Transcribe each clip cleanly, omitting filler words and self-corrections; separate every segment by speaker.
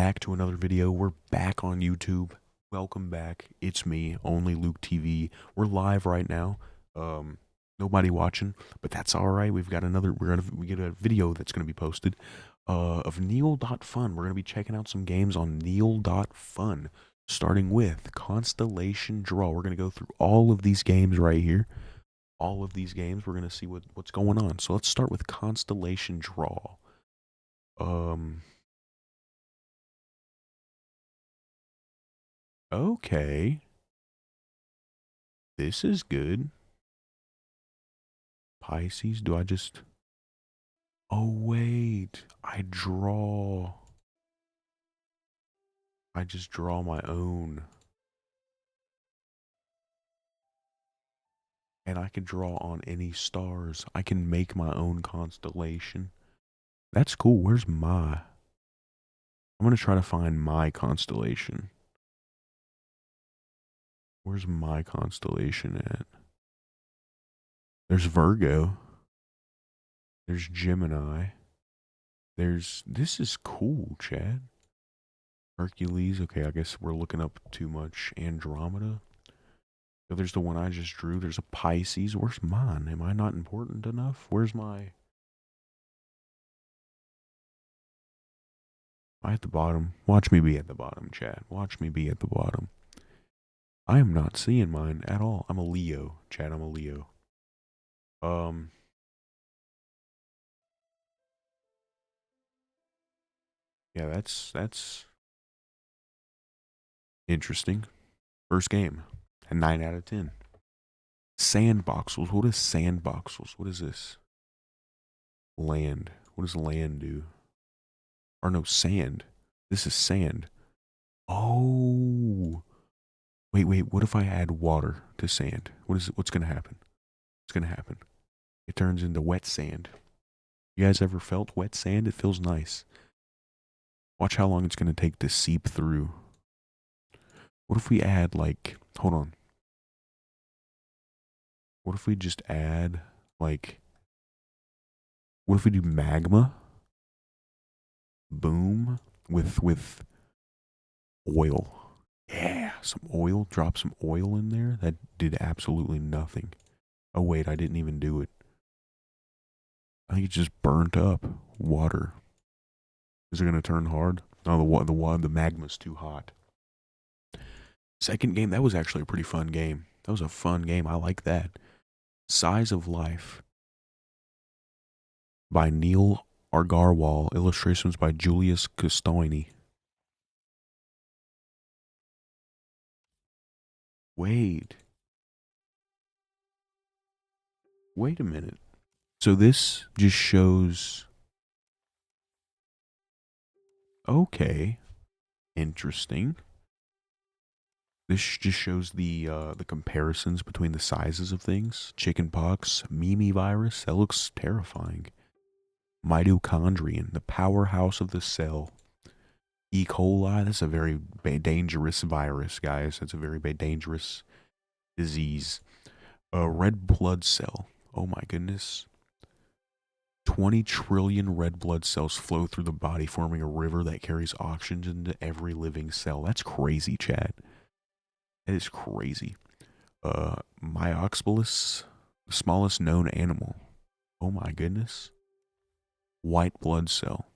Speaker 1: back to another video. We're back on YouTube. Welcome back. It's me, Only Luke TV. We're live right now. Nobody watching, but that's all right. We get a video that's gonna be posted of Neil.fun. We're gonna be checking out some games on Neil.fun, starting with Constellation Draw. We're gonna go through all of these games right here. All of these games. We're gonna see what's going on. So let's start with Constellation Draw. Okay. This is good. Pisces, do I just... Oh, wait. I just draw my own. And I can draw on any stars. I can make my own constellation. That's cool. Where's my... I'm going to try to find my constellation. Where's my constellation at? There's Virgo. There's Gemini. This is cool, Chad. Hercules. Okay, I guess we're looking up too much. Andromeda. So there's the one I just drew. There's a Pisces. Where's mine? Am I not important enough? Where's my... Am I at the bottom? Watch me be at the bottom, Chad. Watch me be at the bottom. I am not seeing mine at all. I'm a Leo, Chad. I'm a Leo. Yeah, that's interesting. First game, a 9 out of 10. Sandboxels. What is sandboxels? What is this? Land. What does land do? Or no, sand. This is sand. Oh. Wait. What if I add water to sand? What's going to happen? What's going to happen? It turns into wet sand. You guys ever felt wet sand? It feels nice. Watch how long it's going to take to seep through. What if we add, like, hold on. What if we just add, like, what if we do magma? Boom. With oil. Yeah, some oil. Drop some oil in there. That did absolutely nothing. Oh, wait, I didn't even do it. I think it just burnt up water. Is it going to turn hard? No, the magma's too hot. Second game, that was actually a pretty fun game. That was a fun game. I like that. Size of Life by Neil Agarwal. Illustrations by Julius Costoni. Wait a minute. So this just shows... Okay. Interesting. This just shows the comparisons between the sizes of things. Chickenpox, Mimi virus, that looks terrifying. Mitochondrion, the powerhouse of the cell. E. coli, that's a very dangerous virus, guys. That's a very dangerous disease. Red blood cell. Oh my goodness. 20 trillion red blood cells flow through the body, forming a river that carries oxygen to every living cell. That's crazy, Chad. That is crazy. Myoxpolis, the smallest known animal. Oh my goodness. White blood cell.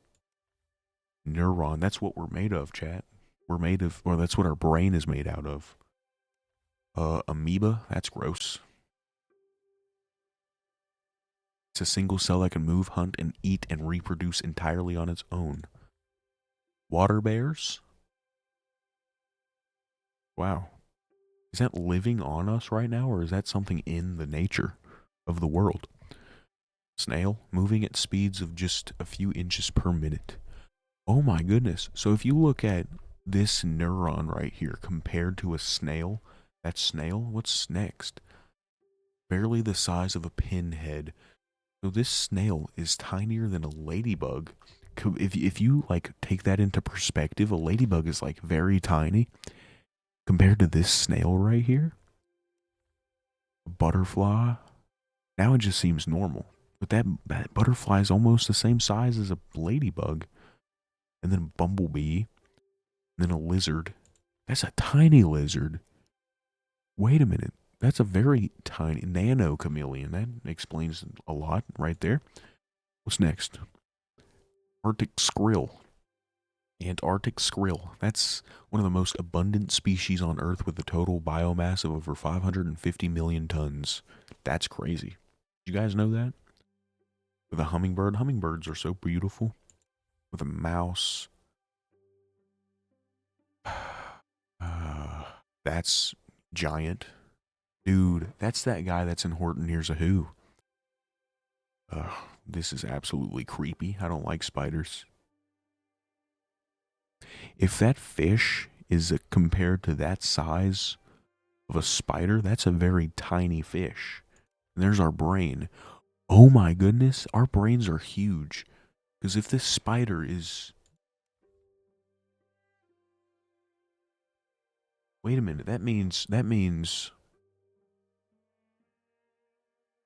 Speaker 1: Neuron. That's what we're made of, chat. We're made of, or that's what our brain is made out of. Amoeba. That's gross. It's a single cell that can move, hunt, and eat and reproduce entirely on its own. Water bears. Wow. Is that living on us right now, or is that something in the nature of the world? Snail, moving at speeds of just a few inches per minute. Oh my goodness. So if you look at this neuron right here compared to a snail, that snail, what's next? Barely the size of a pinhead. So this snail is tinier than a ladybug. If you like take that into perspective, a ladybug is like very tiny compared to this snail right here. A butterfly. Now it just seems normal. But that butterfly is almost the same size as a ladybug. And then bumblebee. Then a lizard. That's a tiny lizard. Wait a minute. That's a very tiny nano chameleon. That explains a lot right there. What's next? Arctic skrill. Antarctic skrill. That's one of the most abundant species on Earth with a total biomass of over 550 million tons. That's crazy. You guys know that? With a hummingbird. Hummingbirds are so beautiful. With a mouse. That's giant. Dude, that's that guy that's in Horton Hears a Who. This is absolutely creepy. I don't like spiders. If that fish is compared to that size of a spider, that's a very tiny fish. And there's our brain. Oh my goodness, our brains are huge. Because if this spider is. Wait a minute, that means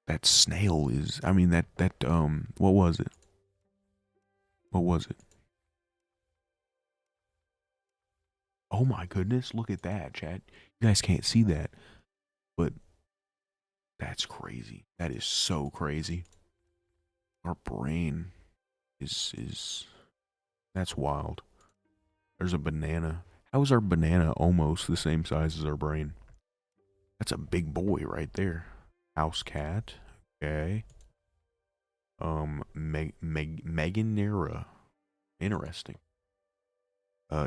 Speaker 1: that snail is. I mean what was it? What was it? Oh my goodness, look at that, chat. You guys can't see that, but that's crazy. That is so crazy. Our brain is that's wild. There's a banana. How is our banana almost the same size as our brain? That's a big boy right there. House cat. Okay. Meganera. Interesting.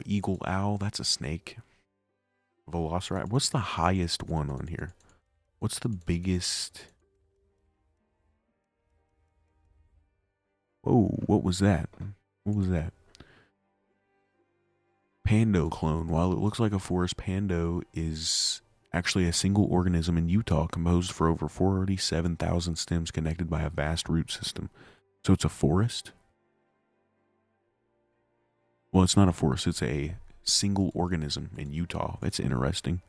Speaker 1: Eagle owl. That's a snake. Velociraptor. What's the highest one on here? What's the biggest? Whoa, what was that? What was that? Pando clone. While it looks like a forest, pando is actually a single organism in Utah composed for over 47,000 stems connected by a vast root system. So it's a forest? Well, it's not a forest. It's a single organism in Utah. That's interesting.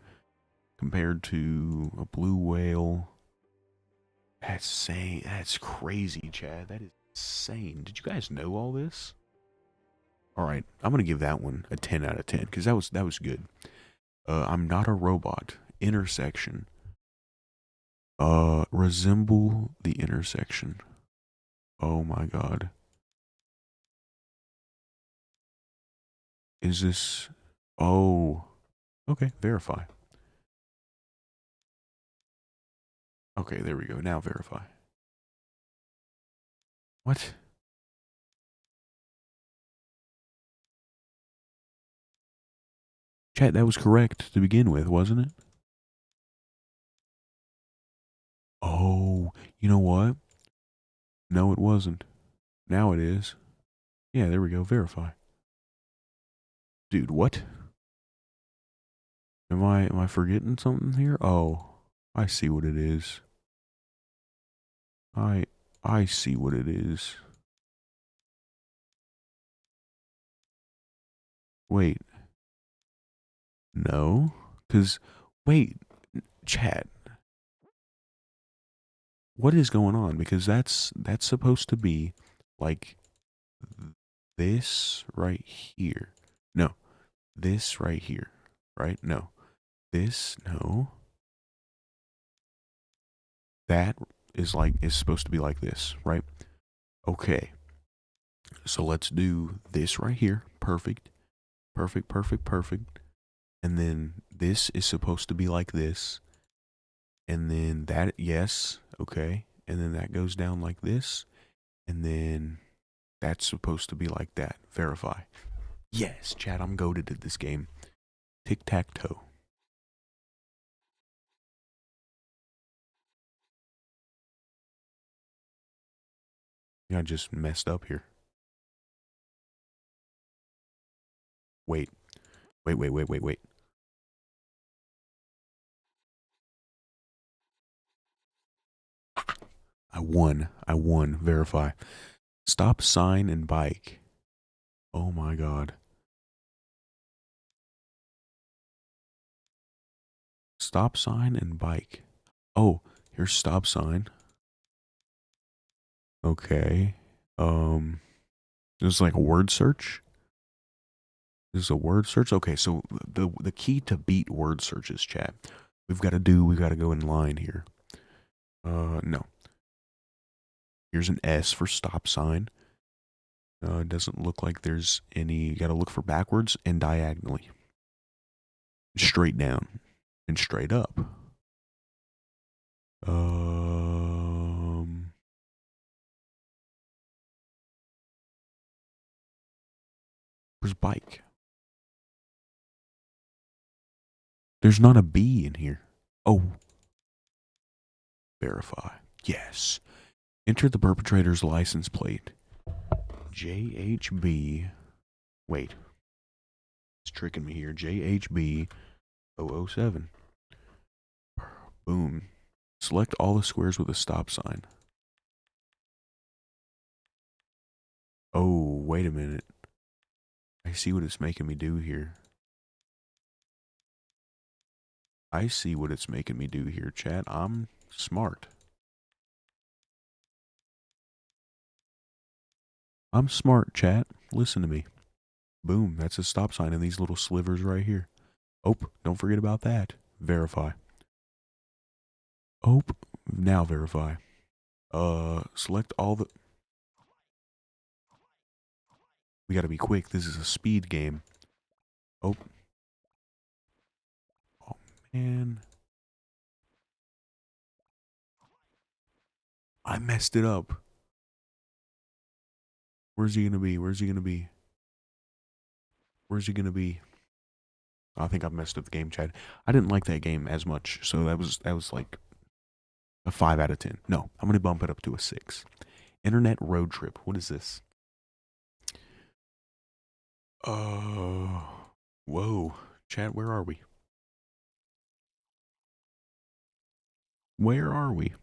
Speaker 1: Compared to a blue whale. That's crazy, Chad. That is insane. Did you guys know all this? All right, I'm gonna give that one a 10 out of 10 because that was good. I'm not a robot. Intersection. Resemble the intersection. Oh my god. Is this? Oh. Okay, verify. Okay, there we go. Now verify. What? Chat, that was correct to begin with, wasn't it? Oh, you know what? No, it wasn't. Now it is. Yeah, there we go. Verify. Dude, what? Am I forgetting something here? Oh, I see what it is. I I see what it is. Wait, no, cause wait, chat. What is going on? Because that's supposed to be like this right here. No, this right here. Right? No, this no. That is supposed to be like this, right? Okay. So let's do this right here. Perfect. Perfect, perfect, perfect. And then this is supposed to be like this. And then that, yes, okay. And then that goes down like this. And then that's supposed to be like that. Verify. Yes, Chad, I'm goated at this game. Tic tac toe. Yeah, I just messed up here. Wait, wait. I won. I won. Verify. Stop sign and bike. Oh my god. Stop sign and bike. Oh, here's stop sign. Okay. It was like a word search. This is a word search. Okay, so the key to beat word searches, chat. We've got to go in line here. No. Here's an S for stop sign. It doesn't look like there's any. You got to look for backwards and diagonally, straight down, and straight up. Where's bike? There's not a B in here. Oh, verify. Yes. Enter the perpetrator's license plate. JHB. Wait. It's tricking me here. JHB 007. Boom. Select all the squares with a stop sign. Oh, wait a minute. I see what it's making me do here. I see what it's making me do here, chat. I'm smart. I'm smart, chat. Listen to me. Boom. That's a stop sign in these little slivers right here. Oh, don't forget about that. Verify. Oh, now verify. Select all the... We gotta be quick. This is a speed game. Oh. Oh, man. I messed it up. Where's he gonna be? Where's he gonna be? Where's he gonna be? I think I've messed up the game, Chad. I didn't like that game as much, so that was like a 5 out of 10. No, I'm gonna bump it up to a 6. Internet road trip. What is this? Whoa. Chad, where are we? Where are we?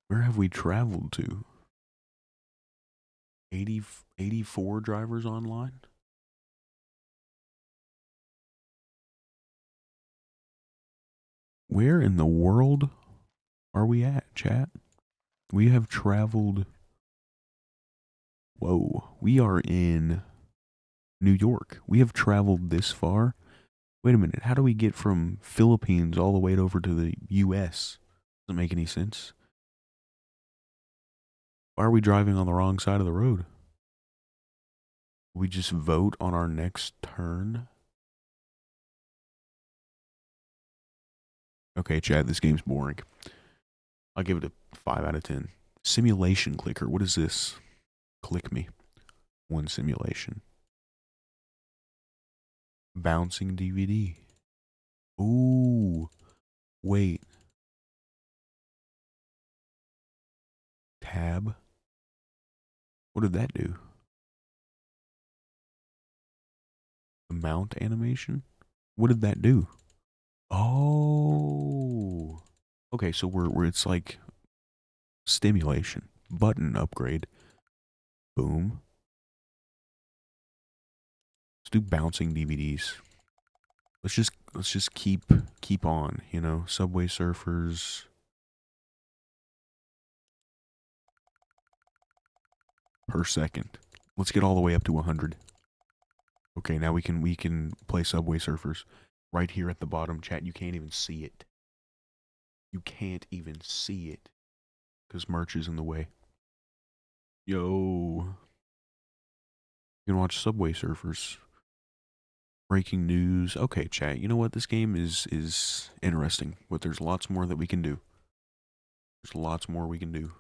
Speaker 1: Where have we traveled to? 84 drivers online? Where in the world are we at, chat? We have traveled... Whoa. We are in New York. We have traveled this far. Wait a minute. How do we get from Philippines all the way over to the U.S.? Doesn't make any sense. Why are we driving on the wrong side of the road? We just vote on our next turn? Okay, Chad, this game's boring. I'll give it a 5 out of 10. Simulation clicker. What is this? Click me. One simulation. Bouncing DVD. Ooh. Wait. Tab. What did that do? The mount animation? What did that do? Oh. Okay, so we're it's like stimulation. Button upgrade. Boom. Let's do bouncing DVDs. Let's just keep on, you know. Subway Surfers per second. Let's get all the way up to 100. Okay, now we can play Subway Surfers right here at the bottom. Chat, you can't even see it. You can't even see it because merch is in the way. Yo, you can watch Subway Surfers. Breaking news. Okay, chat. You know what? This game is interesting, but there's lots more that we can do. There's lots more we can do.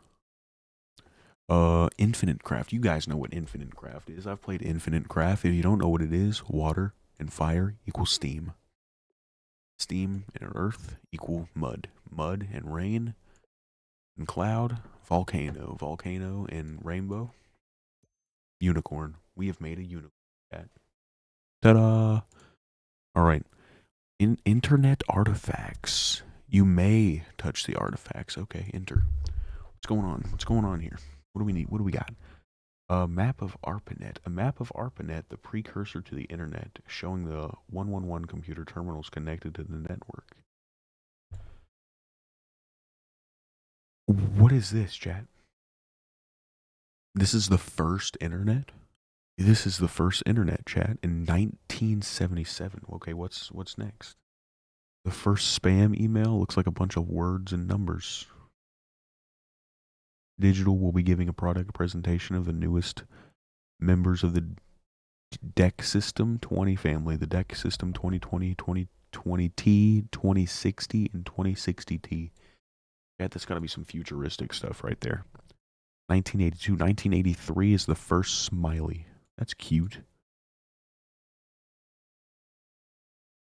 Speaker 1: Infinite Craft. You guys know what Infinite Craft is. I've played Infinite Craft. If you don't know what it is, water and fire equals steam. Steam and earth equal mud. Mud and rain and cloud, volcano. Volcano and rainbow. Unicorn. We have made a unicorn. Ta-da! All right. Internet artifacts. You may touch the artifacts. Okay, enter. What's going on? What's going on here? What do we need? What do we got? A map of ARPANET. A map of ARPANET, the precursor to the internet, showing the 111 computer terminals connected to the network. What is this, chat? This is the first internet? This is the first internet chat in 1977. Okay, what's next? The first spam email looks like a bunch of words and numbers. Digital will be giving a product presentation of the newest members of the Deck System 20 family, the Deck System 2020, 2020T, 2060, and 2060T. Yeah, that's got to be some futuristic stuff right there. 1982, 1983 is the first Smiley. That's cute.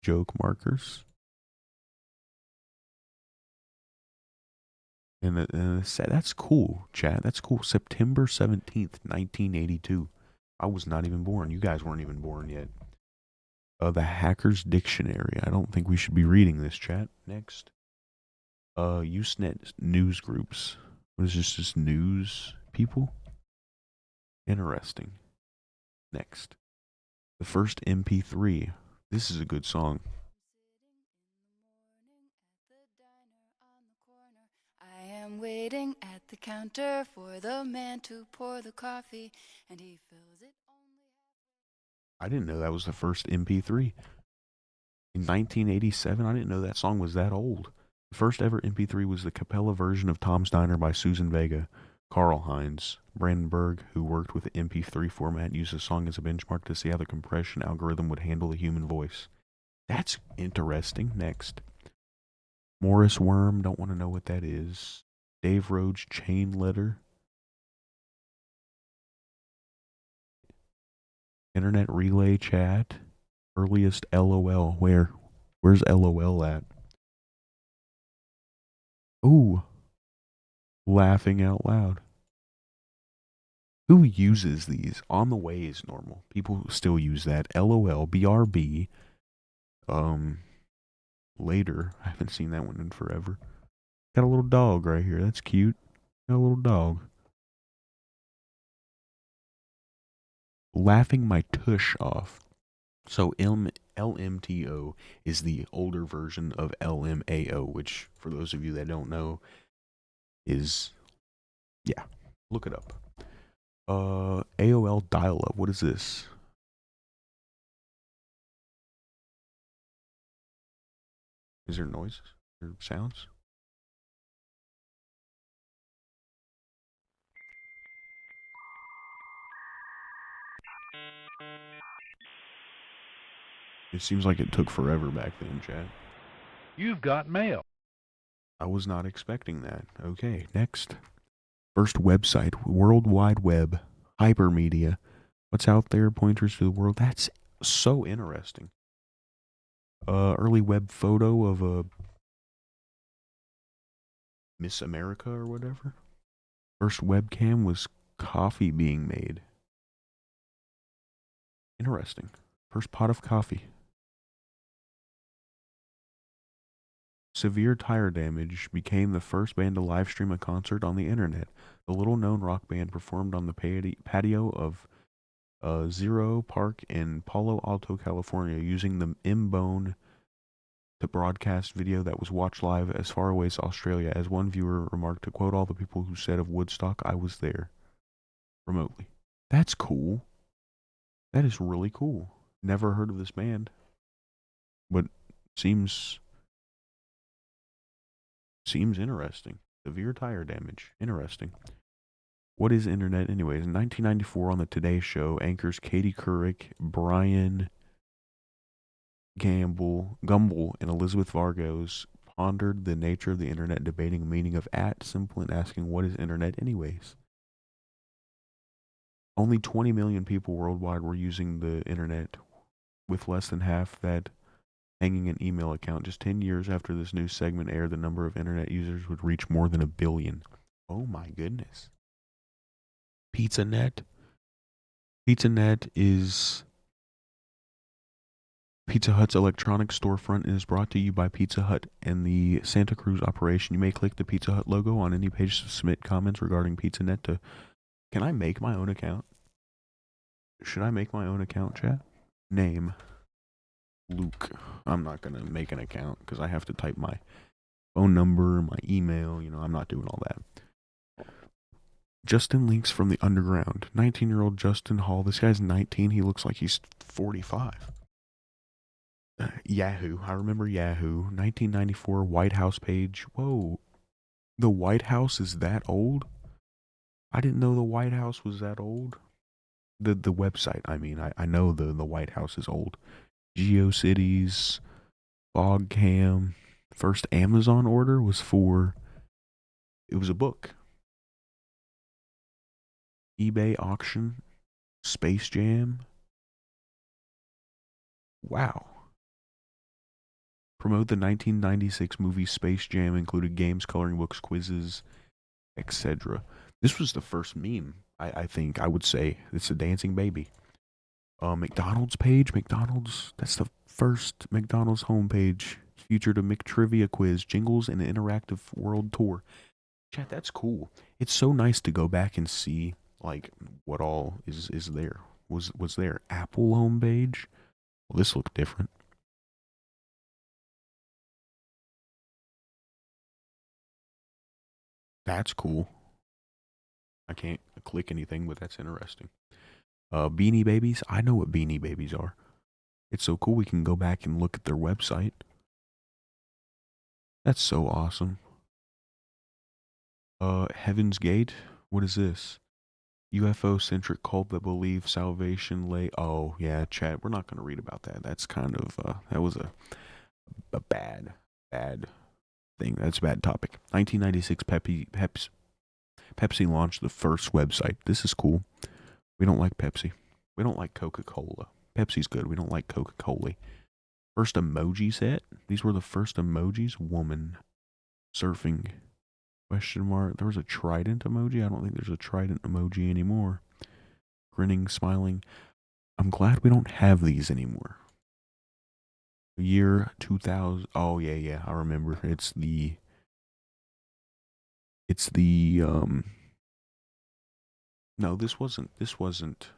Speaker 1: Joke markers. And that's cool, Chad. That's cool. September 17th, 1982. I was not even born. You guys weren't even born yet. The Hacker's Dictionary. I don't think we should be reading this, chat. Next. Usenet news groups. What is this? Just news people? Interesting. Next. The first MP3. This is a good song.
Speaker 2: I am waiting at the counter for the man to pour the coffee, and he fills it only.
Speaker 1: I didn't know that was the first MP3. In 1987, I didn't know that song was that old. The first ever MP3 was the cappella version of Tom's Diner by Susan Vega. Karl Heinz Brandenburg, who worked with the MP3 format, used the song as a benchmark to see how the compression algorithm would handle the human voice. That's interesting. Next. Morris Worm, don't want to know what that is. Dave Rhodes chain letter. Internet relay chat. Earliest LOL. Where's LOL at? Ooh. Laughing out loud. Who uses these? On the way is normal. People still use that. LOL, BRB. Later. I haven't seen that one in forever. Got a little dog right here. That's cute. Got a little dog. Laughing my tush off. So LMTO is the older version of LMAO, which, for those of you that don't know, is, yeah, look it up. AOL dial-up. What is this? Is there noises or sounds? It seems like it took forever back then, Chad.
Speaker 3: You've got mail.
Speaker 1: I was not expecting that. Okay, next. First website, World Wide Web, hypermedia. What's out there? Pointers to the world. That's so interesting. Early web photo of a Miss America or whatever. First webcam was coffee being made. Interesting. First pot of coffee. Severe Tire Damage became the first band to live stream a concert on the internet. The little known rock band performed on the patio of Zero Park in Palo Alto, California, using the M-Bone to broadcast video that was watched live as far away as Australia. As one viewer remarked, to quote all the people who said of Woodstock, I was there. Remotely. That's cool. That is really cool. Never heard of this band. But seems interesting. Severe tire damage. Interesting. What is internet anyways? In 1994 on the Today Show, anchors Katie Couric, Brian Gumble, and Elizabeth Vargos pondered the nature of the internet, debating the meaning of simple and asking what is internet anyways. Only 20 million people worldwide were using the internet, with less than half that hanging an email account. Just 10 years after this new segment aired, the number of internet users would reach more than 1 billion. Oh my goodness. PizzaNet. PizzaNet is Pizza Hut's electronic storefront and is brought to you by Pizza Hut and the Santa Cruz operation. You may click the Pizza Hut logo on any page to submit comments regarding PizzaNet to... Can I make my own account? Should I make my own account, chat? Name. Luke. I'm not going to make an account because I have to type my phone number, my email. I'm not doing all that. Justin Links from the Underground. 19-year-old Justin Hall. This guy's 19. He looks like he's 45. Yahoo. I remember Yahoo. 1994 White House page. Whoa. The White House is that old? I didn't know the White House was that old. The website, I mean. I know the White House is old. GeoCities, Fogcam. First Amazon order was for, it was a book. eBay auction. Space Jam. Wow. Promote the 1996 movie Space Jam, included games, coloring books, quizzes, etc. This was the first meme, I think. I would say it's a dancing baby. McDonald's page. McDonald's. That's the first McDonald's homepage. Featured a McTrivia quiz, jingles, and an interactive world tour. Chat, that's cool. It's so nice to go back and see like what all is there. Was there Apple homepage? Well, this looked different. That's cool. I can't click anything, but that's interesting. Beanie Babies. I know what Beanie Babies are. It's so cool we can go back and look at their website. That's so awesome. Heaven's Gate. What is this? UFO-centric cult that believes salvation lay. Oh yeah, chat. We're not going to read about that. That's kind of that was a bad thing. That's a bad topic. 1996 Pepsi launched the first website. This is cool. We don't like Pepsi. We don't like Coca-Cola. Pepsi's good. We don't like Coca-Cola. First emoji set. These were the first emojis. Woman. Surfing. Question mark. There was a trident emoji. I don't think there's a trident emoji anymore. Grinning, smiling. I'm glad we don't have these anymore. Year 2000. Oh, yeah. I remember. It's the no, this wasn't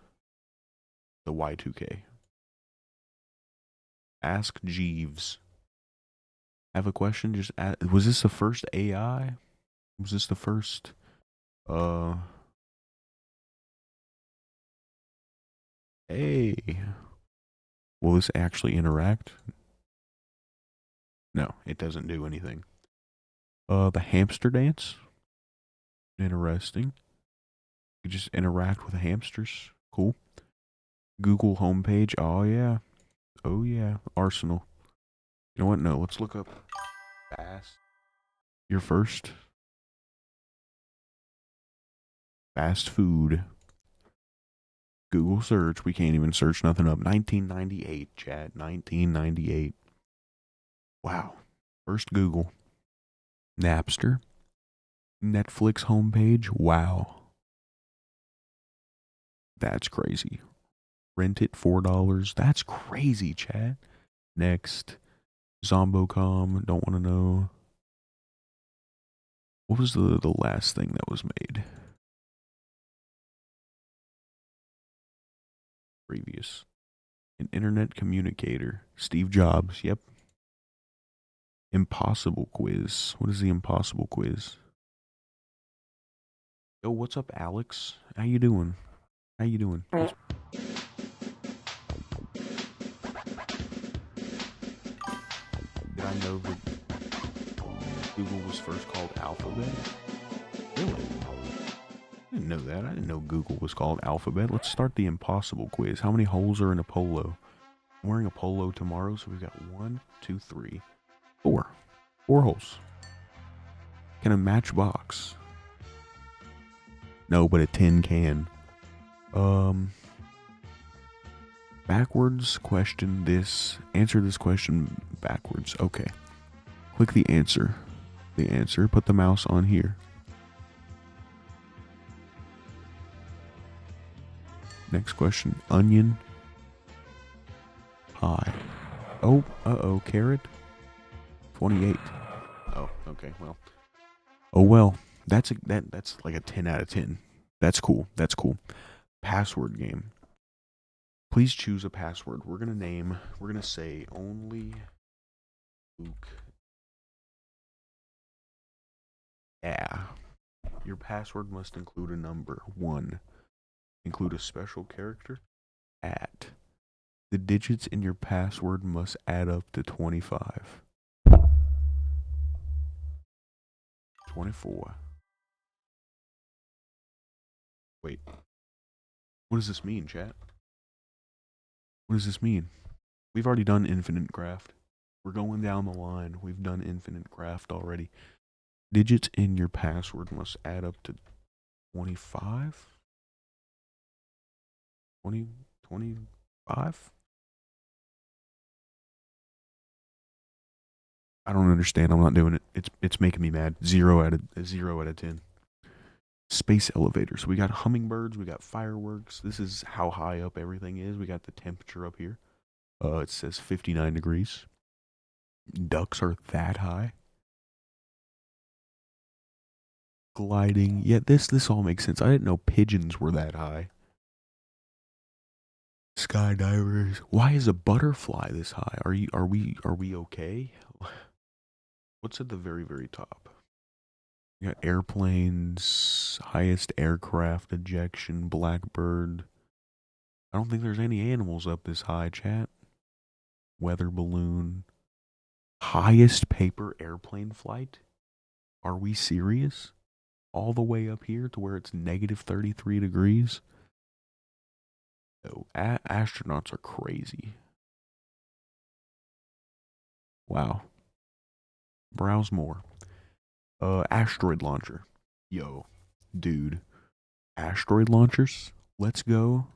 Speaker 1: the Y2K. Ask Jeeves. Have a question? Just ask, was this the first AI? Was this the first hey. Will this actually interact? No, it doesn't do anything. The hamster dance? Interesting. You just interact with hamsters. Cool. Google homepage. Oh yeah. Oh yeah. Arsenal. You know what? No, let's look up fast. Your first. Fast food. Google search. We can't even search nothing up. 1998, chat. 1998. Wow. First Google. Napster. Netflix homepage. Wow. That's crazy. Rent it $4. That's crazy, chat. Next. Zombocom. Don't want to know. What was the last thing that was made? Previous. An internet communicator. Steve Jobs. Yep. Impossible quiz. What is the impossible quiz? Yo, what's up, Alex? How you doing? How you doing? Did I know that Google was first called Alphabet? Really? I didn't know that. I didn't know Google was called Alphabet. Let's start the impossible quiz. How many holes are in a polo? I'm wearing a polo tomorrow, so we've got 1, 2, 3, 4. 4 holes. Can a matchbox? No, but a tin can. Backwards question this. Answer this question backwards. Okay. Click the answer. The answer. Put the mouse on here. Next question. Onion. Pie. Oh, uh-oh. Carrot. 28. Oh, okay. Well. Oh well. That's like a 10 out of 10. That's cool. That's cool. Password game. Please choose a password. We're gonna say only Luke. Yeah. Your password must include a number. 1. Include a special character. At. The digits in your password must add up to 25. 24. Wait. What does this mean, chat? What does this mean? We've already done infinite craft. We're going down the line. We've done infinite craft already. Digits in your password must add up to 25? 20, 25? I don't understand. I'm not doing it. It's making me mad. 0 out of 10. Space elevators. We got hummingbirds. We got fireworks. This is how high up everything is. We got the temperature up here. It says 59 degrees. Ducks are that high. Gliding. Yeah, this all makes sense. I didn't know pigeons were that high. Skydivers. Why is a butterfly this high? Are we okay? What's at the very, very top? You got airplanes, highest aircraft ejection, blackbird. I don't think there's any animals up this high, chat. Weather balloon. Highest paper airplane flight? Are we serious? All the way up here to where it's negative 33 degrees? No, astronauts are crazy. Wow. Browse more. Asteroid launcher. Yo, dude. Asteroid launchers? Let's go.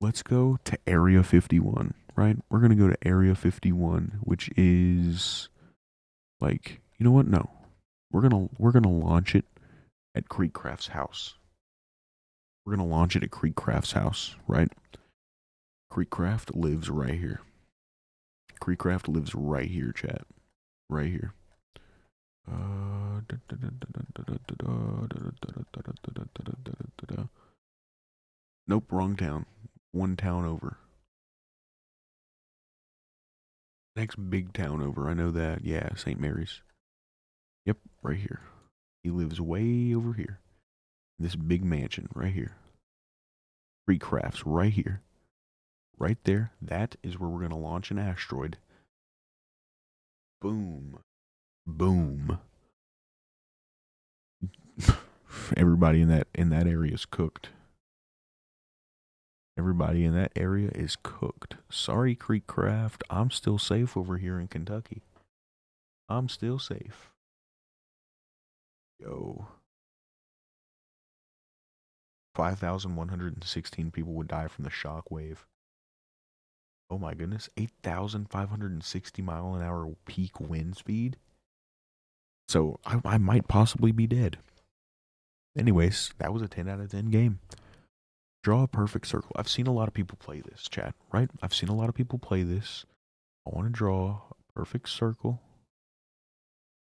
Speaker 1: Let's go to Area 51, right? We're going to go to Area 51, which is like, you know what? No. We're going to launch it at Creekcraft's house. We're going to launch it at Creekcraft's house, right? Creekcraft lives right here. Creekcraft lives right here, chat. Right here. Nope, wrong town. One town over. Next big town over. I know that. Yeah, St. Mary's. Yep, right here. He lives way over here. This big mansion right here. Creekcraft's right here. Right there. That is where we're going to launch an asteroid. Boom. Boom. Everybody in that area is cooked. Everybody in that area is cooked. Sorry, Creekcraft. I'm still safe over here in Kentucky. I'm still safe. Yo. 5,116 people would die from the shock wave. Oh my goodness. 8,560 mile an hour peak wind speed. So I might possibly be dead. Anyways, that was a 10 out of 10 game. Draw a perfect circle. I've seen a lot of people play this, chat, right? I've seen a lot of people play this. I want to draw a perfect circle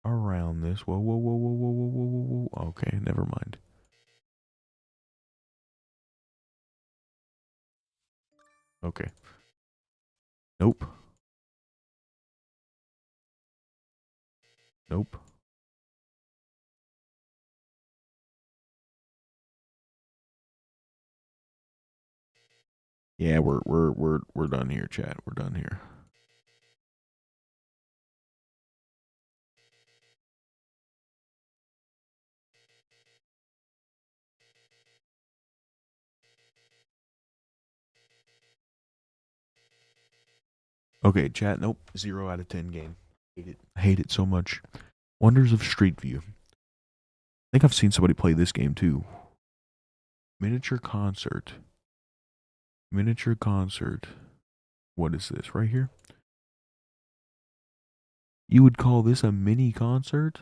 Speaker 1: around this. Whoa, whoa, whoa, whoa, whoa, whoa, whoa, whoa, whoa. Okay, never mind. Okay. Nope. Nope. Yeah, we're done here, chat. We're done here. Okay, chat. Nope. 0 out of 10 game. Hate it. I hate it so much. Wonders of Street View. I think I've seen somebody play this game too. Miniature concert. Miniature concert. What is this right here? You would call this a mini concert?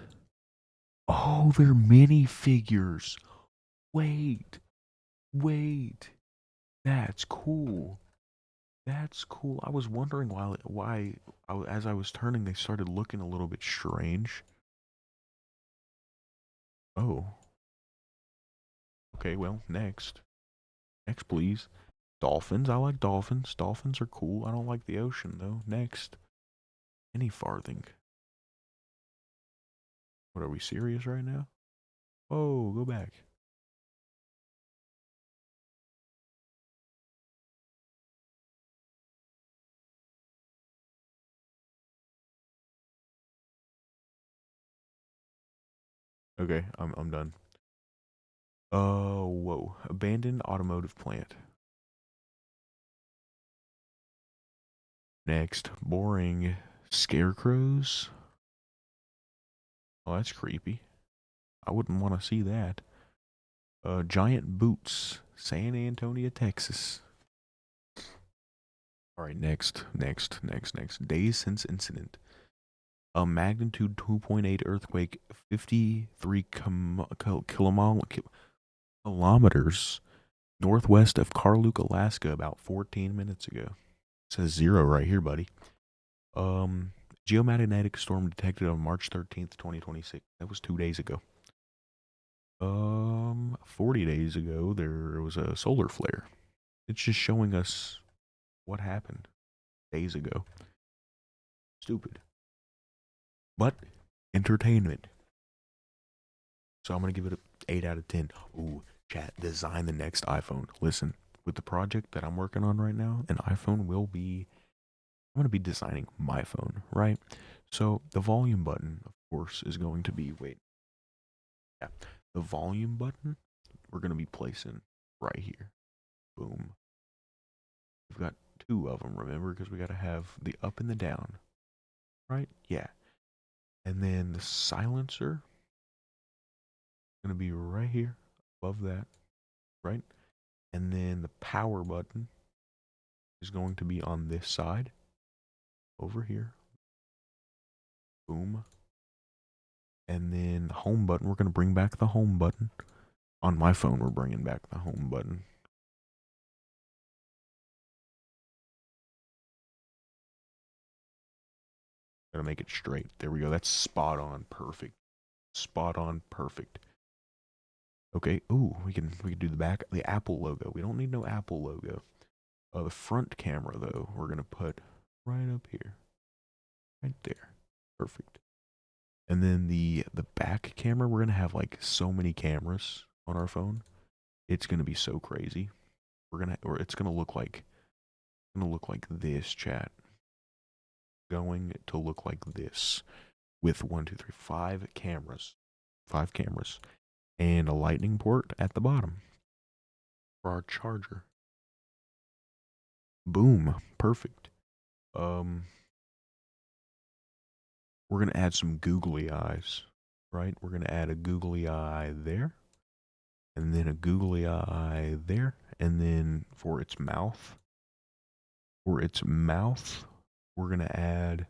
Speaker 1: Oh, they're mini figures. Wait. Wait. That's cool. That's cool. I was wondering why as I was turning, they started looking a little bit strange. Oh. Okay, well, next. Next, please. Dolphins. I like dolphins. Dolphins are cool. I don't like the ocean, though. Next. Any farthing. What, are we serious right now? Whoa, go back. Okay, I'm done. Whoa. Abandoned automotive plant. Next, boring scarecrows. Oh, that's creepy. I wouldn't want to see that. Giant boots, San Antonio, Texas. All right, next. Days since incident. A magnitude 2.8 earthquake, 53 kilometers northwest of Karluk, Alaska, about 14 minutes ago. It says 0 right here, buddy. Um, Geomagnetic storm detected on March 13th, 2026. That was 2 days ago. 40 days ago, there was a solar flare. It's just showing us what happened days ago. Stupid. But entertainment. So I'm going to give it an 8 out of 10. Ooh, chat, design the next iPhone. Listen, with the project that I'm working on right now, an iPhone will be, I'm going to be designing my phone, right? So the volume button, of course, is going to be, wait, yeah, the volume button, we're going to be placing right here. Boom. We've got two of them, remember, because we got to have the up and the down, right? Yeah. And then the silencer going to be right here above that, right? And then the power button is going to be on this side over here. Boom. And then the home button, we're going to bring back the home button. On my phone, we're bringing back the home button. Gotta make it straight. There we go. That's spot on. Perfect. Spot on. Perfect. Okay. Ooh, we can do the back, the Apple logo. We don't need no Apple logo. The front camera though, we're gonna put right up here, right there. Perfect. And then the back camera, we're gonna have like so many cameras on our phone. It's gonna be so crazy. Or it's gonna look like this, chat. Going to look like this with 5 cameras, 5 cameras, and a lightning port at the bottom for our charger. Boom, perfect. We're gonna add some googly eyes, right? We're gonna add a googly eye there, and then a googly eye there, and then for its mouth, we're gonna add.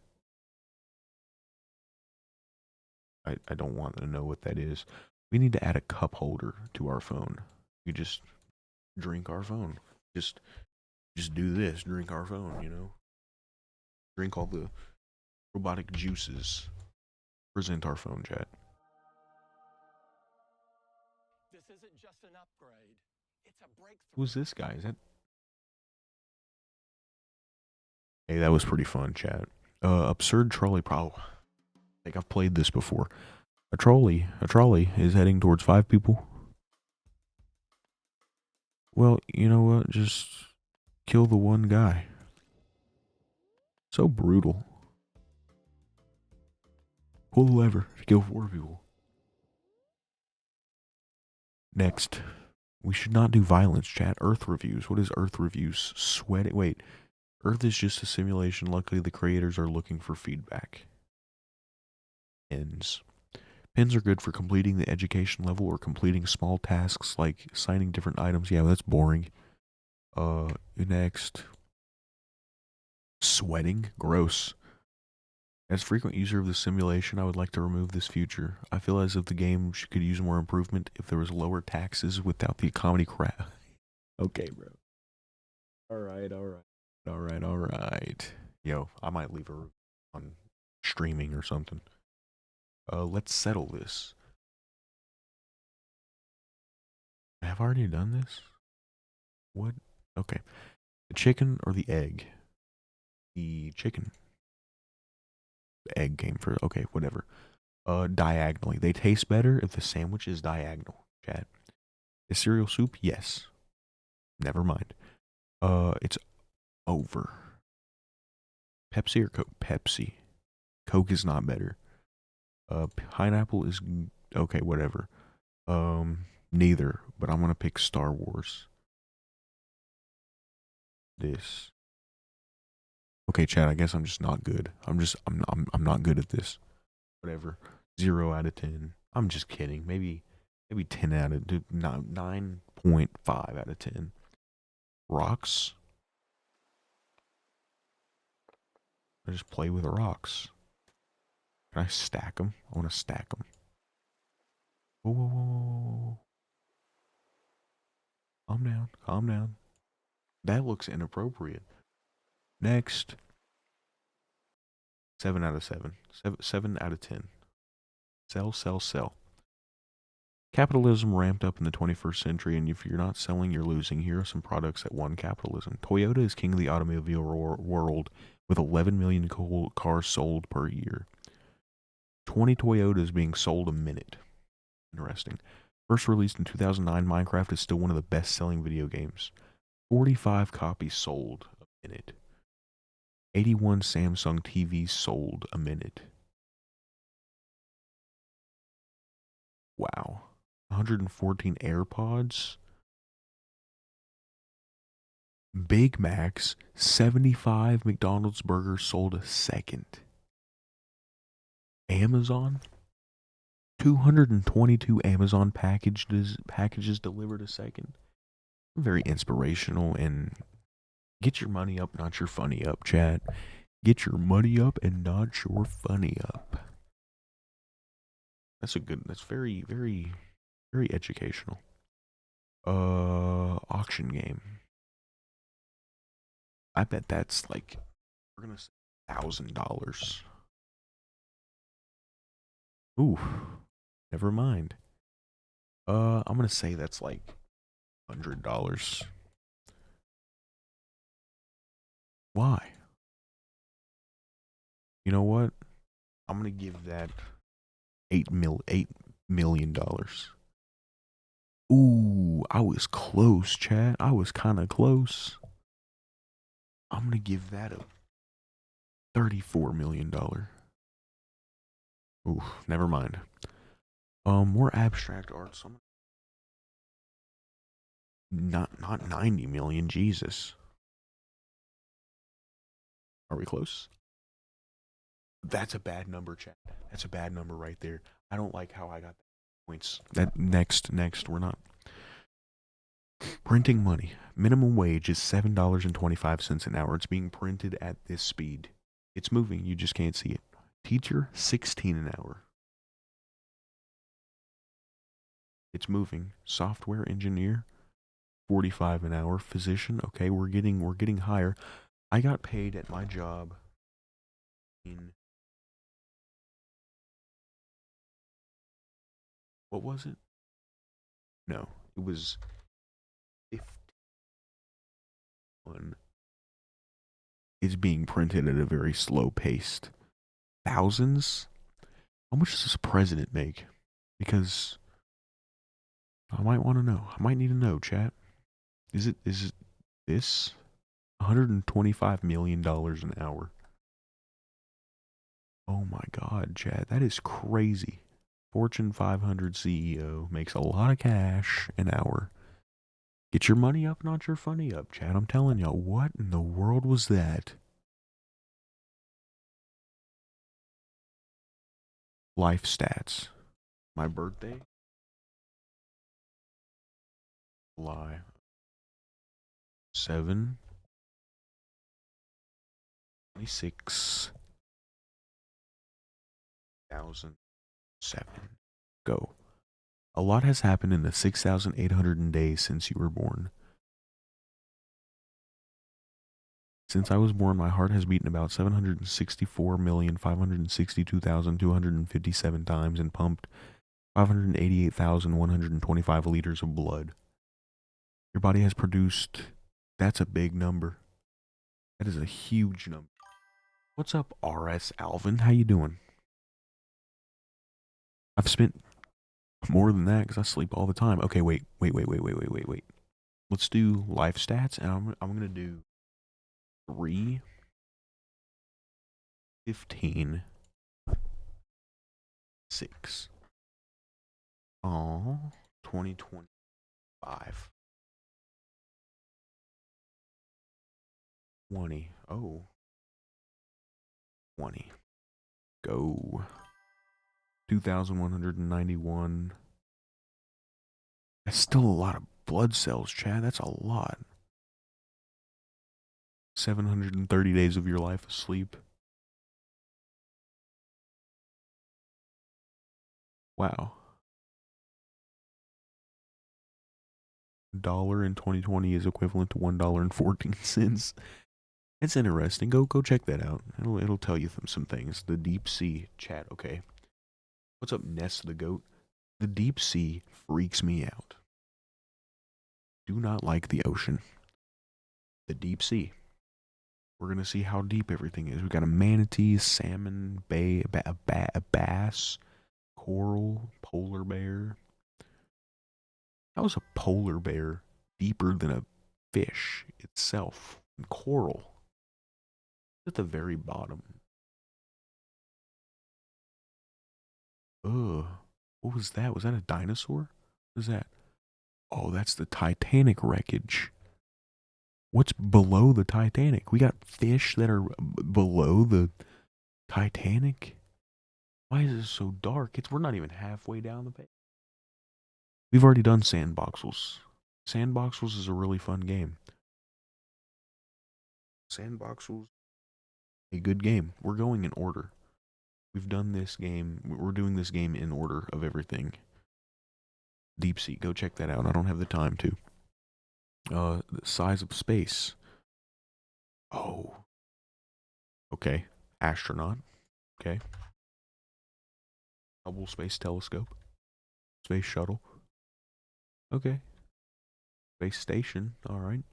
Speaker 1: I don't want to know what that is. We need to add a cup holder to our phone. We just drink our phone. Just do this. Drink our phone. You know, drink all the robotic juices. Present our phone, chat.
Speaker 4: This isn't just an upgrade. It's a breakthrough.
Speaker 1: Who's this guy? Is that? Hey, that was pretty fun, chat. Absurd trolley problem. I think I've played this before. A trolley is heading towards 5 people. Well, you know what? Just kill the one guy. So brutal. Pull the lever to kill 4 people. Next, we should not do violence, chat. Earth reviews. What is Earth reviews? Sweat it. Wait. Earth is just a simulation. Luckily, the creators are looking for feedback. Ends. Pins are good for completing the education level or completing small tasks like signing different items. Yeah, that's boring. Next. Sweating? Gross. As frequent user of the simulation, I would like to remove this feature. I feel as if the game could use more improvement if there was lower taxes without the comedy crap. Okay, bro. Alright. Yo, I might leave her on streaming or something. Let's settle this. I have already done this? What? Okay. The chicken or the egg? The chicken. The egg came first. Okay, whatever. Diagonally. They taste better if the sandwich is diagonal, chat. Is cereal soup? Yes. Never mind. It's over. Pepsi or Coke? Pepsi. Coke is not better. Pineapple is okay, whatever. Neither, but I'm gonna pick Star Wars. This. Okay, Chad, I guess I'm just not good. I'm not good at this. Whatever. 0 out of 10. I'm just kidding. Maybe 10 out of 9.5 out of 10. Rocks. I just play with rocks. Can I stack them? I want to stack them. Whoa, whoa, whoa, whoa. Calm down. Calm down. That looks inappropriate. Next. 7 out of 7. 7 out of 10. Sell, sell, sell. Capitalism ramped up in the 21st century, and if you're not selling, you're losing. Here are some products that won capitalism. Toyota is king of the automobile world with 11 million cars sold per year. 20 Toyotas being sold a minute. Interesting. First released in 2009, Minecraft is still one of the best-selling video games. 45 copies sold a minute. 81 Samsung TVs sold a minute. Wow. 114 AirPods. Big Macs, 75 McDonald's burgers sold a second. Amazon, 222 Amazon packages delivered a second. Very inspirational, and get your money up, not your funny up, chat. Get your money up and not your funny up. That's very, very, very educational. Auction game. I bet that's like, we're gonna say $1,000. Ooh, never mind. I'm gonna say that's like $100. Why? You know what? I'm gonna give that $8 million. Ooh, I was close, Chad. I was kind of close. I'm gonna give that a $34 million. Ooh, never mind. More abstract art. Not 90 million. Jesus. Are we close? That's a bad number, Chad. That's a bad number right there. I don't like how I got points. That next, we're not. Printing money. Minimum wage is $7.25 an hour. It's being printed at this speed. It's moving. You just can't see it. Teacher, 16 an hour. It's moving. Software engineer, 45 an hour. Physician, okay, we're getting higher. I got paid at my job in, what was it? No, it was 51. It's being printed at a very slow pace. Thousands? How much does this president make? Because I might want to know. I might need to know, chat. Is it this? $125 million an hour. Oh my god, chat. That is crazy. Fortune 500 CEO makes a lot of cash an hour. Get your money up, not your funny up, chat. I'm telling y'all, what in the world was that? Life stats. My birthday? July 7, 26, 2007. Go. A lot has happened in the 6,800 days since you were born. Since I was born, my heart has beaten about 764,562,257 times and pumped 588,125 liters of blood. Your body has produced, that's a big number. That is a huge number. What's up, RS Alvin? How you doing? I've spent more than that because I sleep all the time. Okay, wait. Let's do life stats, and I'm gonna do 3, 15, 6. Oh, 2025. 20. Oh, 20. Go. 2,191. That's still a lot of blood cells, Chad. That's a lot. 730 days of your life asleep. Wow. Dollar in 2020 is equivalent to $1.14. It's interesting. Go check that out. It'll tell you some things. The deep sea, chat. Okay. What's up, Ness the goat? The deep sea freaks me out. Do not like the ocean. The deep sea. We're gonna see how deep everything is. We got a manatee, salmon, a bass, coral, polar bear. How is a polar bear deeper than a fish itself? And coral at the very bottom. Ugh. What was that? Was that a dinosaur? What is that? Oh, that's the Titanic wreckage. What's below the Titanic? We got fish that are below the Titanic. Why is it so dark? We're not even halfway down the page. We've already done Sandboxels. Sandboxels is a really fun game. Sandboxels, a good game. We're going in order. We've done this game. We're doing this game in order of everything. Deep Sea, go check that out. I don't have the time to. The size of space. Oh, okay. Astronaut. Okay. Hubble Space Telescope. Space Shuttle. Okay. Space Station. All right.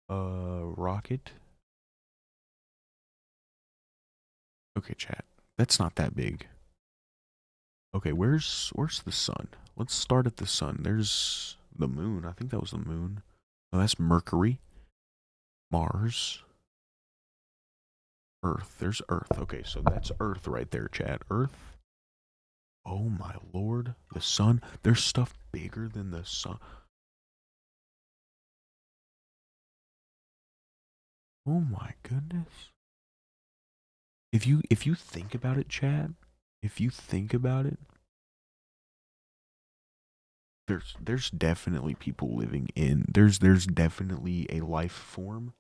Speaker 1: Rocket. Okay, chat. That's not that big. Okay, where's the sun? Let's start at the sun. There's the moon. I think that was the moon. Oh, that's Mercury. Mars. Earth. There's Earth. Okay, so that's Earth right there, chat. Earth. Oh my lord. The sun. There's stuff bigger than the sun. Oh my goodness. If you think about it, chat, if you think about it, there's definitely people living in there's definitely a life form.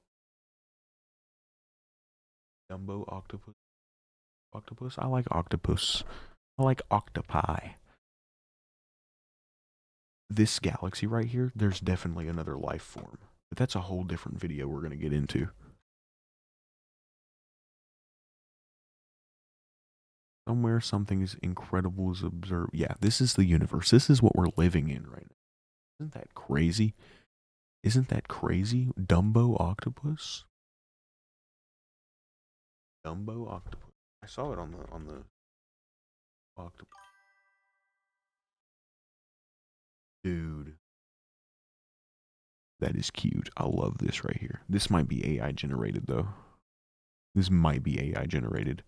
Speaker 1: Dumbo octopus. I like octopus. I like octopi. This galaxy right here, there's definitely another life form. But that's a whole different video we're gonna get into. Somewhere something is incredible is observed. Yeah, this is the universe. This is what we're living in right now. Isn't that crazy? Isn't that crazy? Dumbo octopus? Dumbo octopus. I saw it on the octopus. Dude, that is cute. I love this right here. This might be AI generated though. This might be AI generated.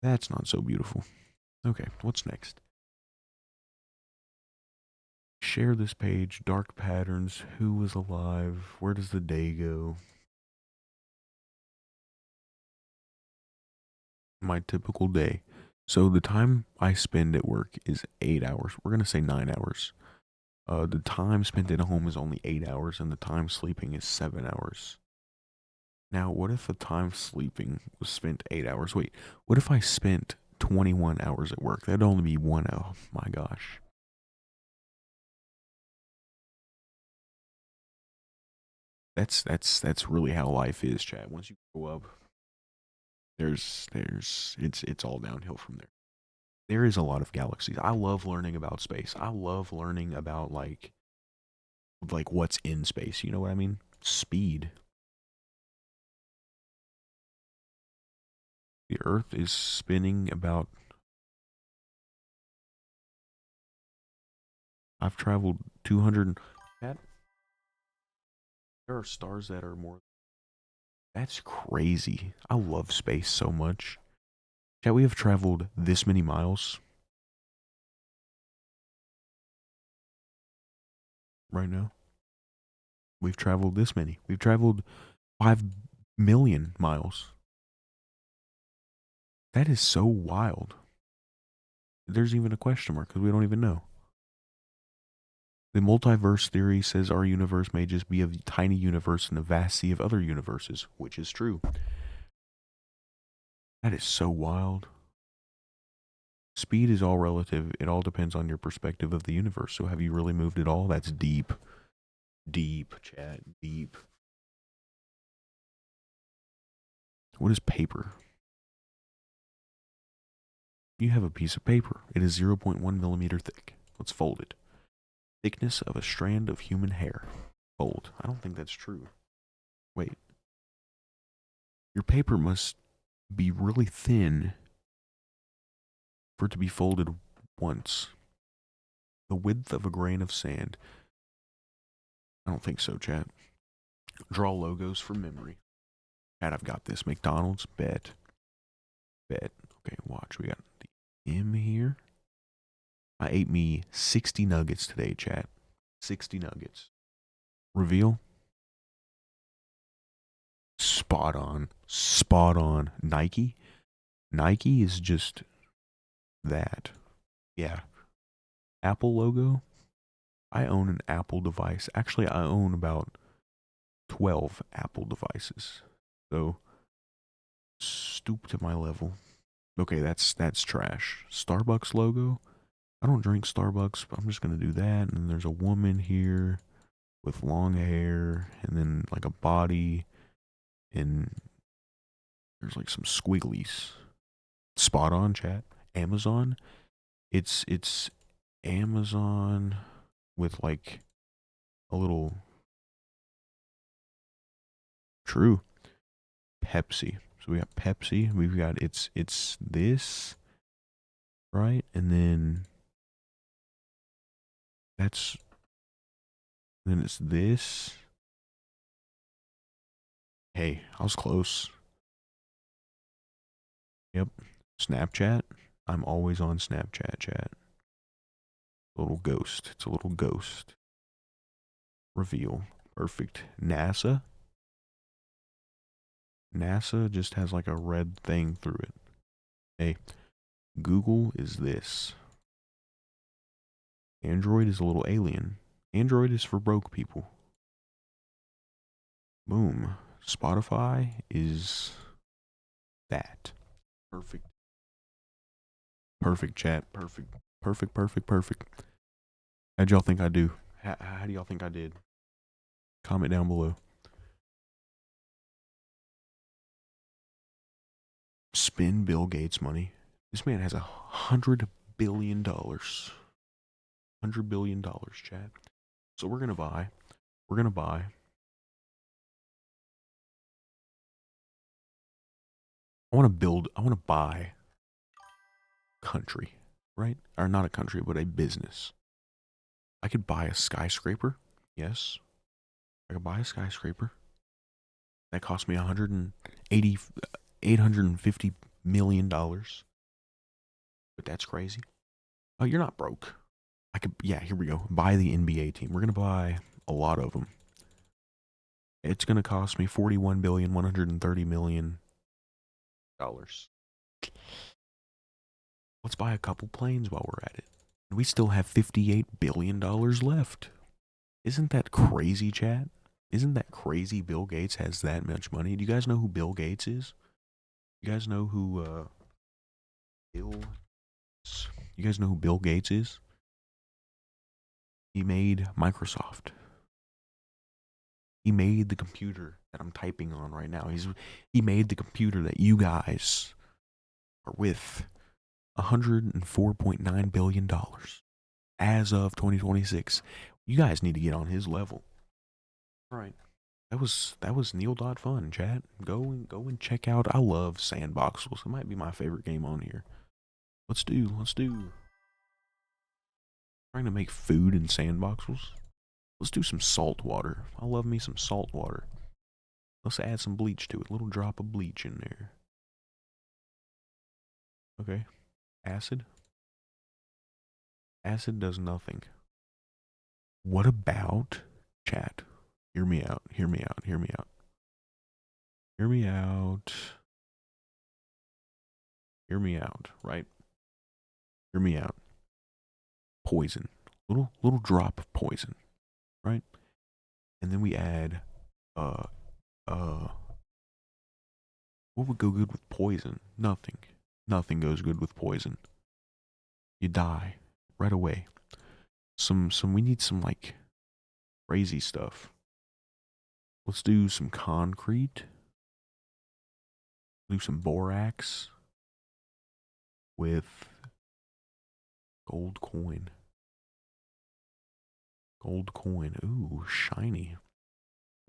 Speaker 1: That's not so beautiful. Okay, what's next? Share this page. Dark patterns. Who was alive? Where does the day go? My typical day. So the time I spend at work is 8 hours. We're gonna say 9 hours. The time spent at home is only 8 hours, and the time sleeping is 7 hours. Now, what if the time sleeping was spent 8 hours? Wait, what if I spent 21 hours at work? That'd only be 1 hour. Oh my gosh. That's really how life is, Chad. Once you grow up, it's all downhill from there. There is a lot of galaxies. I love learning about space. I love learning about like what's in space. You know what I mean? Speed. The Earth is spinning about I've traveled 200. Chat, there are stars that are more. That's crazy. I love space so much. Chat, we have traveled this many miles right now. We've traveled this many. We've traveled 5 million miles. That is so wild. There's even a question mark because we don't even know. The multiverse theory says our universe may just be a tiny universe in a vast sea of other universes, which is true. That is so wild. Speed is all relative. It all depends on your perspective of the universe. So have you really moved at all? That's deep. Deep, chat. Deep. What is paper? You have a piece of paper. It is 0.1 millimeter thick. Let's fold it. Thickness of a strand of human hair. Fold. I don't think that's true. Wait. Your paper must be really thin for it to be folded once. The width of a grain of sand. I don't think so, chat. Draw logos from memory. Chat, I've got this. McDonald's, bet. Bet. Okay, watch. We got the M here. I ate me 60 nuggets today, chat. 60 nuggets. Reveal. Spot on. Spot on. Nike. Nike is just that. Yeah. Apple logo. I own an Apple device. Actually, I own about 12 Apple devices. So, stoop to my level. Okay, that's trash. Starbucks logo. I don't drink Starbucks, but I'm just gonna do that. And there's a woman here with long hair, and then like a body, and there's like some squigglies. Spot on, chat. Amazon. It's Amazon with like a little true Pepsi. So we got Pepsi. We've got it's this right, and that's then it's this. Hey, I was close. Yep. Snapchat. I'm always on Snapchat, chat. Little ghost. It's a little ghost. Reveal. Perfect. NASA. NASA just has like a red thing through it. Hey, Google is this. Android is a little alien. Android is for broke people. Boom. Spotify is that. Perfect. Perfect, chat. Perfect. Perfect, perfect, perfect. How'd y'all think I do? How do y'all think I did? Comment down below. Spend Bill Gates money. This man has $100 billion. $100 billion, chat. So we're gonna buy. We're gonna buy. I want to build. I want to buy country, right? Or not a country, but a business. I could buy a skyscraper. Yes, I could buy a skyscraper. That cost me 180, $850 million. But that's crazy. Oh, you're not broke. I could. Yeah, here we go. Buy the NBA team. We're gonna buy a lot of them. It's gonna cost me $41,130,000,000. Let's buy a couple planes while we're at it. And we still have $58 billion left. Isn't that crazy, chat? Isn't that crazy Bill Gates has that much money? Do you guys know who Bill Gates is? You guys know who Bill You guys know who Bill Gates is? He made Microsoft. He made the computer that I'm typing on right now. He made the computer that you guys are with. $104.9 billion as of 2026. You guys need to get on his level. All right. That was Neil.fun, chat. Go and check out. I love Sandboxels. It might be my favorite game on here. Let's do Trying to make food in sandboxes. Let's do some salt water. I love me some salt water. Let's add some bleach to it. A little drop of bleach in there. Okay. Acid. Acid does nothing. What about chat? Hear me out. Hear me out. Hear me out. Hear me out. Hear me out, right? Hear me out. Poison. Little drop of poison, right? And then we add uh what would go good with poison? Nothing. Nothing goes good with poison. You die right away. We need some like crazy stuff. Let's do some concrete. Do some borax with gold coin. Gold coin. Ooh, shiny.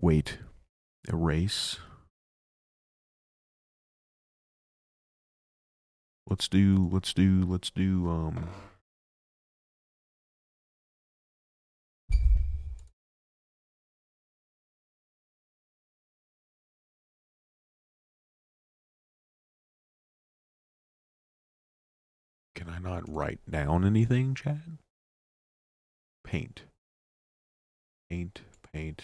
Speaker 1: Wait. Erase. Let's do can I not write down anything, Chad? Paint. Paint, paint.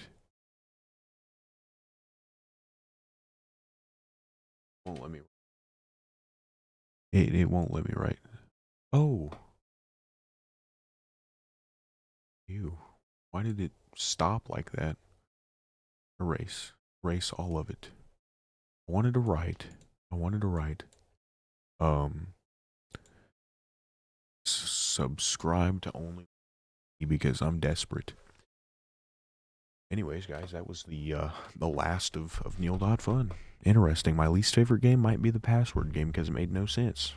Speaker 1: Won't let me. It won't let me write. Oh. Ew. Why did it stop like that? Erase. Erase all of it. I wanted to write. I wanted to write. Subscribe to only because I'm desperate. Anyways, guys, that was the last of Neil.fun. Interesting. My least favorite game might be the password game because it made no sense.